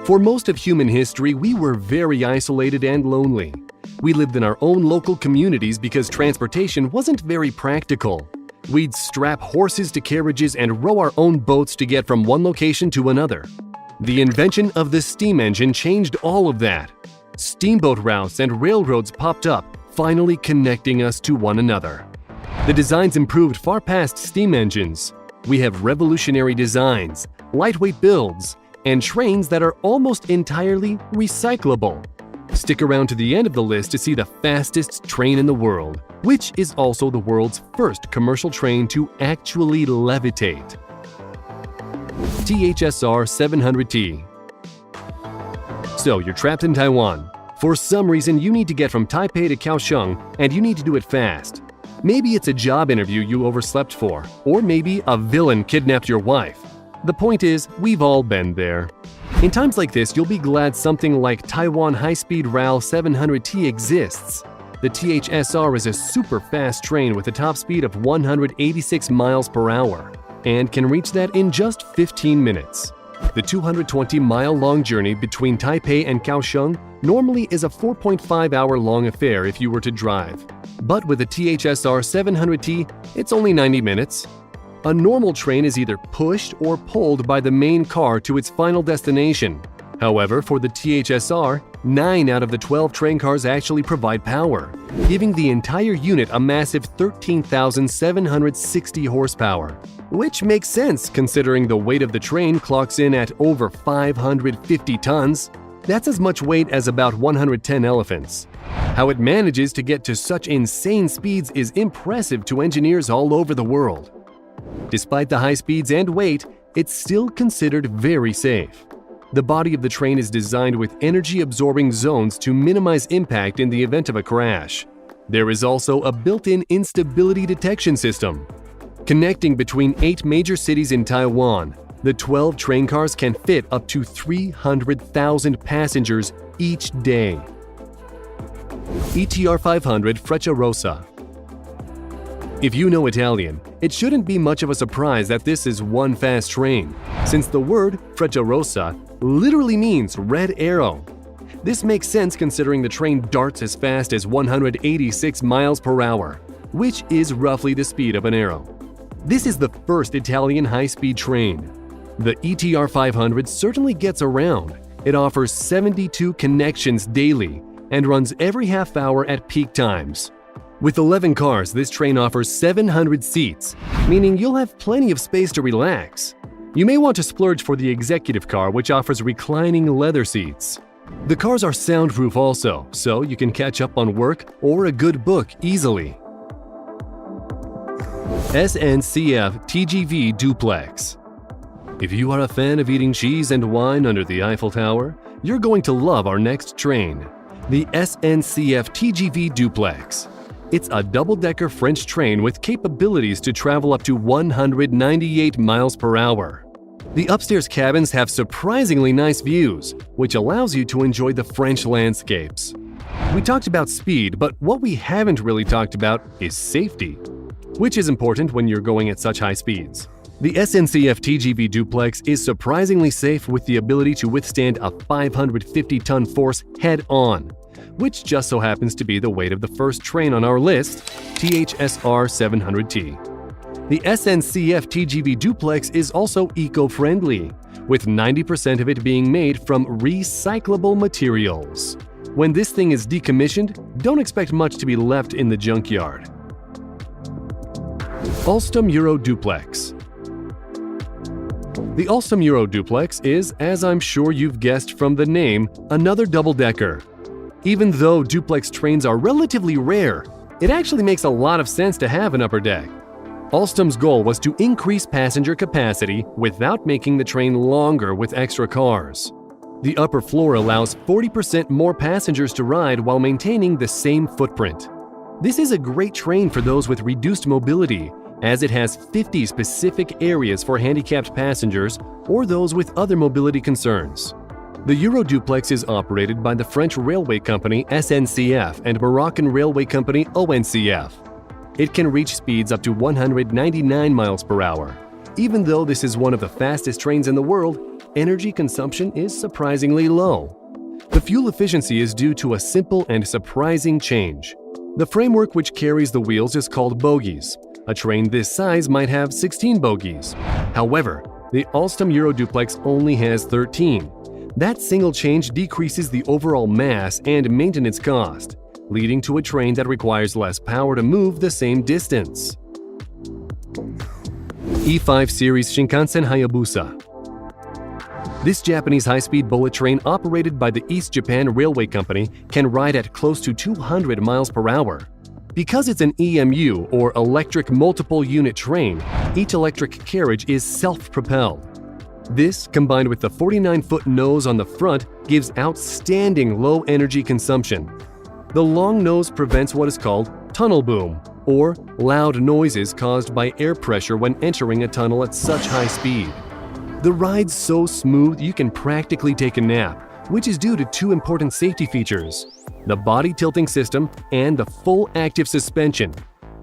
For most of human history, we were very isolated and lonely. We lived in our own local communities because transportation wasn't very practical. We'd strap horses to carriages and row our own boats to get from one location to another. The invention of the steam engine changed all of that. Steamboat routes and railroads popped up, finally connecting us to one another. The designs improved far past steam engines. We have revolutionary designs, lightweight builds, and trains that are almost entirely recyclable. Stick around to the end of the list to see the fastest train in the world, which is also the world's first commercial train to actually levitate. THSR 700T. So you're trapped in Taiwan. For some reason, you need to get from Taipei to Kaohsiung, and you need to do it fast. Maybe it's a job interview you overslept for, or maybe a villain kidnapped your wife. The point is, we've all been there. In times like this, you'll be glad something like Taiwan High-Speed RAL 700T exists. The THSR is a super fast train with a top speed of 186 miles per hour and can reach that in just 15 minutes. The 220-mile-long journey between Taipei and Kaohsiung normally is a 4.5-hour-long affair if you were to drive. But with the THSR 700T, it's only 90 minutes. A normal train is either pushed or pulled by the main car to its final destination. However, for the THSR, 9 out of the 12 train cars actually provide power, giving the entire unit a massive 13,760 horsepower. Which makes sense considering the weight of the train clocks in at over 550 tons. That's as much weight as about 110 elephants. How it manages to get to such insane speeds is impressive to engineers all over the world. Despite the high speeds and weight, it's still considered very safe. The body of the train is designed with energy-absorbing zones to minimize impact in the event of a crash. There is also a built-in instability detection system. Connecting between 8 major cities in Taiwan, the 12 train cars can fit up to 300,000 passengers each day. ETR 500 Frecciarossa. If you know Italian, it shouldn't be much of a surprise that this is one fast train, since the word Frecciarossa literally means red arrow. This makes sense considering the train darts as fast as 186 miles per hour, which is roughly the speed of an arrow. This is the first Italian high-speed train. The ETR 500 certainly gets around. It offers 72 connections daily and runs every half hour at peak times. With 11 cars, this train offers 700 seats, meaning you'll have plenty of space to relax. You may want to splurge for the executive car, which offers reclining leather seats. The cars are soundproof also, so you can catch up on work or a good book easily. SNCF TGV Duplex. If you are a fan of eating cheese and wine under the Eiffel Tower, you're going to love our next train, the SNCF TGV Duplex. It's a double-decker French train with capabilities to travel up to 198 miles per hour. The upstairs cabins have surprisingly nice views, which allows you to enjoy the French landscapes. We talked about speed, but what we haven't really talked about is safety, which is important when you're going at such high speeds. The SNCF TGV Duplex is surprisingly safe with the ability to withstand a 550-ton force head-on, which just so happens to be the weight of the first train on our list, THSR 700T. The SNCF TGV Duplex is also eco-friendly, with 90% of it being made from recyclable materials. When this thing is decommissioned, don't expect much to be left in the junkyard. Alstom Euro Duplex. The Alstom Euro Duplex is, as I'm sure you've guessed from the name, another double-decker. Even though duplex trains are relatively rare, it actually makes a lot of sense to have an upper deck. Alstom's goal was to increase passenger capacity without making the train longer with extra cars. The upper floor allows 40% more passengers to ride while maintaining the same footprint. This is a great train for those with reduced mobility, as it has 50 specific areas for handicapped passengers or those with other mobility concerns. The Euro Duplex is operated by the French railway company SNCF and Moroccan railway company ONCF. It can reach speeds up to 199 miles per hour. Even though this is one of the fastest trains in the world, energy consumption is surprisingly low. The fuel efficiency is due to a simple and surprising change. The framework which carries the wheels is called bogies. A train this size might have 16 bogies. However, the Alstom Euroduplex only has 13. That single change decreases the overall mass and maintenance cost, leading to a train that requires less power to move the same distance. E5 Series Shinkansen Hayabusa. This Japanese high-speed bullet train operated by the East Japan Railway Company can ride at close to 200 miles per hour. Because it's an EMU, or electric multiple unit train, each electric carriage is self-propelled. This, combined with the 49-foot nose on the front, gives outstanding low energy consumption. The long nose prevents what is called tunnel boom, or loud noises caused by air pressure when entering a tunnel at such high speed. The ride's so smooth you can practically take a nap, which is due to two important safety features: the body tilting system and the full active suspension.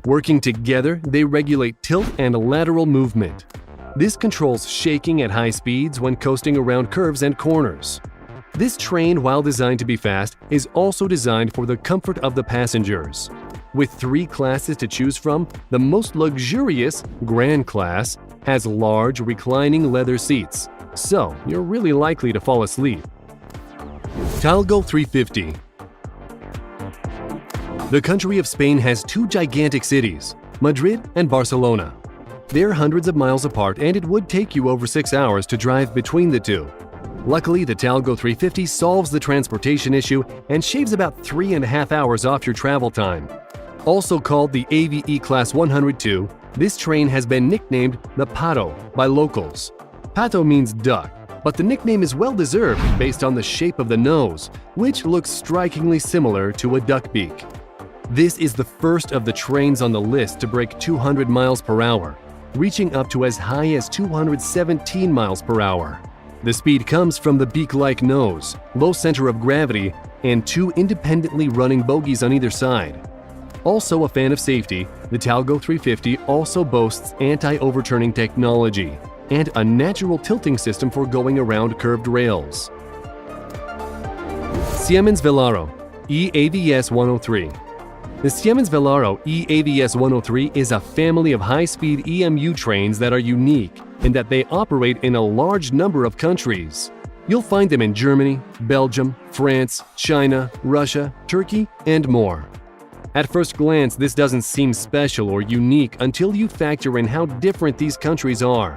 Working together, they regulate tilt and lateral movement. This controls shaking at high speeds when coasting around curves and corners. This train, while designed to be fast, is also designed for the comfort of the passengers. With 3 classes to choose from, the most luxurious, Grand Class, has large, reclining leather seats, so you're really likely to fall asleep. Talgo 350. The country of Spain has 2 gigantic cities, Madrid and Barcelona. They're hundreds of miles apart, and it would take you over 6 hours to drive between the two. Luckily, the Talgo 350 solves the transportation issue and shaves about 3.5 hours off your travel time. Also called the AVE Class 102, this train has been nicknamed the Pato by locals. Pato means duck, but the nickname is well-deserved based on the shape of the nose, which looks strikingly similar to a duck beak. This is the first of the trains on the list to break 200 miles per hour, reaching up to as high as 217 miles per hour. The speed comes from the beak-like nose, low center of gravity, and 2 independently running bogies on either side. Also a fan of safety, the Talgo 350 also boasts anti-overturning technology and a natural tilting system for going around curved rails. Siemens Velaro EAVS 103. The Siemens Velaro EAVS 103 is a family of high-speed EMU trains that are unique in that they operate in a large number of countries. You'll find them in Germany, Belgium, France, China, Russia, Turkey, and more. At first glance, this doesn't seem special or unique until you factor in how different these countries are.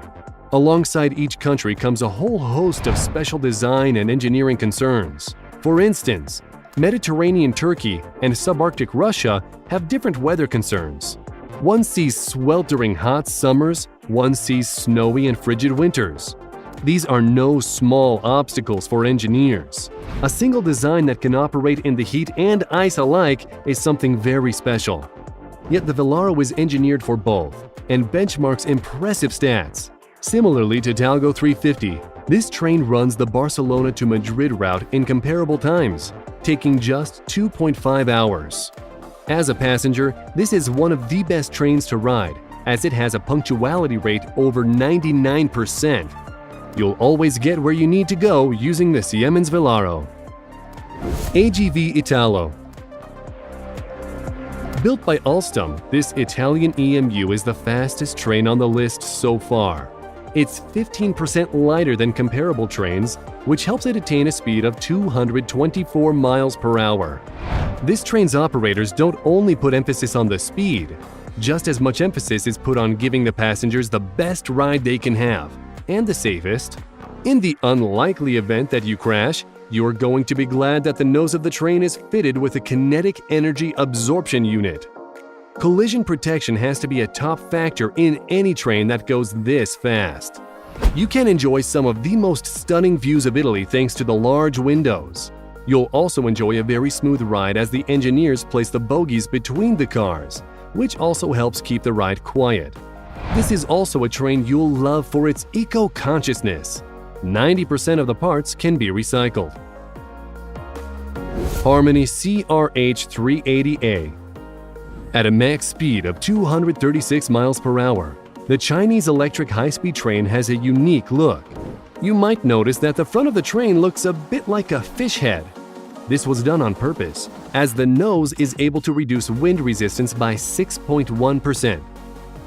Alongside each country comes a whole host of special design and engineering concerns. For instance, Mediterranean Turkey and subarctic Russia have different weather concerns. One sees sweltering hot summers, one sees snowy and frigid winters. These are no small obstacles for engineers. A single design that can operate in the heat and ice alike is something very special. Yet the Velaro is engineered for both and benchmarks impressive stats. Similarly to Talgo 350, this train runs the Barcelona to Madrid route in comparable times, taking just 2.5 hours. As a passenger, this is one of the best trains to ride, as it has a punctuality rate over 99%. You'll always get where you need to go using the Siemens Velaro. AGV Italo. Built by Alstom, this Italian EMU is the fastest train on the list so far. It's 15% lighter than comparable trains, which helps it attain a speed of 224 miles per hour. This train's operators don't only put emphasis on the speed, just as much emphasis is put on giving the passengers the best ride they can have, and the safest. In the unlikely event that you crash, you're going to be glad that the nose of the train is fitted with a kinetic energy absorption unit. Collision protection has to be a top factor in any train that goes this fast. You can enjoy some of the most stunning views of Italy thanks to the large windows. You'll also enjoy a very smooth ride as the engineers place the bogies between the cars, which also helps keep the ride quiet. This is also a train you'll love for its eco-consciousness. 90% of the parts can be recycled. Harmony CRH 380A. At a max speed of 236 miles per hour, the Chinese electric high-speed train has a unique look. You might notice that the front of the train looks a bit like a fish head. This was done on purpose, as the nose is able to reduce wind resistance by 6.1%.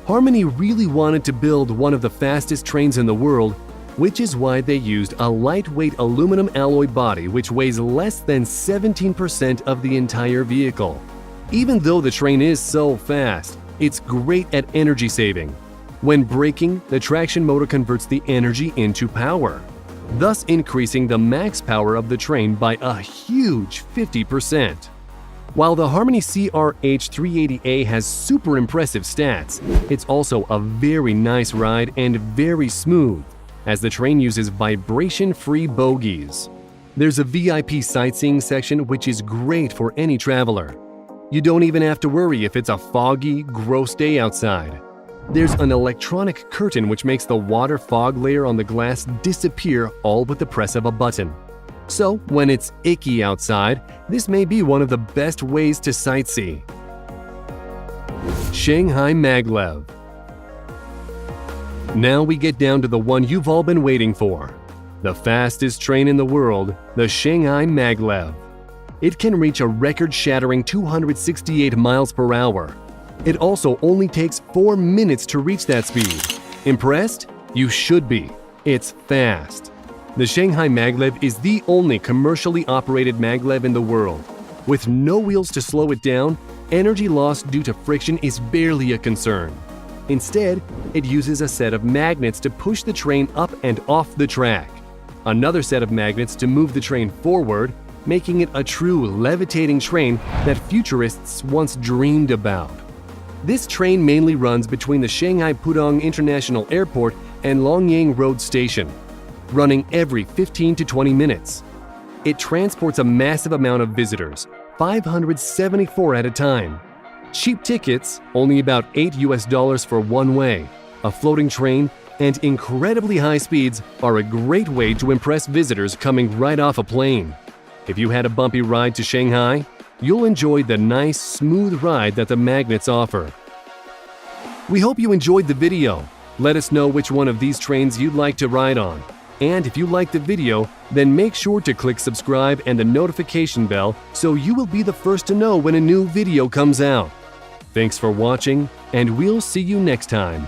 Harmony really wanted to build one of the fastest trains in the world, which is why they used a lightweight aluminum alloy body which weighs less than 17% of the entire vehicle. Even though the train is so fast, it's great at energy saving. When braking, the traction motor converts the energy into power, thus increasing the max power of the train by a huge 50%. While the Harmony CRH380A has super impressive stats, it's also a very nice ride and very smooth, as the train uses vibration-free bogies. There's a VIP sightseeing section which is great for any traveler. You don't even have to worry if it's a foggy, gross day outside. There's an electronic curtain which makes the water fog layer on the glass disappear all with the press of a button. So, when it's icky outside, this may be one of the best ways to sightsee. Shanghai Maglev. Now we get down to the one you've all been waiting for. The fastest train in the world, the Shanghai Maglev. It can reach a record-shattering 268 miles per hour. It also only takes 4 minutes to reach that speed. Impressed? You should be. It's fast. The Shanghai Maglev is the only commercially operated maglev in the world. With no wheels to slow it down, energy loss due to friction is barely a concern. Instead, it uses a set of magnets to push the train up and off the track. Another set of magnets to move the train forward, making it a true levitating train that futurists once dreamed about. This train mainly runs between the Shanghai Pudong International Airport and Longyang Road Station, running every 15 to 20 minutes. It transports a massive amount of visitors, 574 at a time. Cheap tickets, only about $8 for one way, a floating train, and incredibly high speeds are a great way to impress visitors coming right off a plane. If you had a bumpy ride to Shanghai, you'll enjoy the nice, smooth ride that the magnets offer. We hope you enjoyed the video. Let us know which one of these trains you'd like to ride on. And if you liked the video, then make sure to click subscribe and the notification bell so you will be the first to know when a new video comes out. Thanks for watching, and we'll see you next time.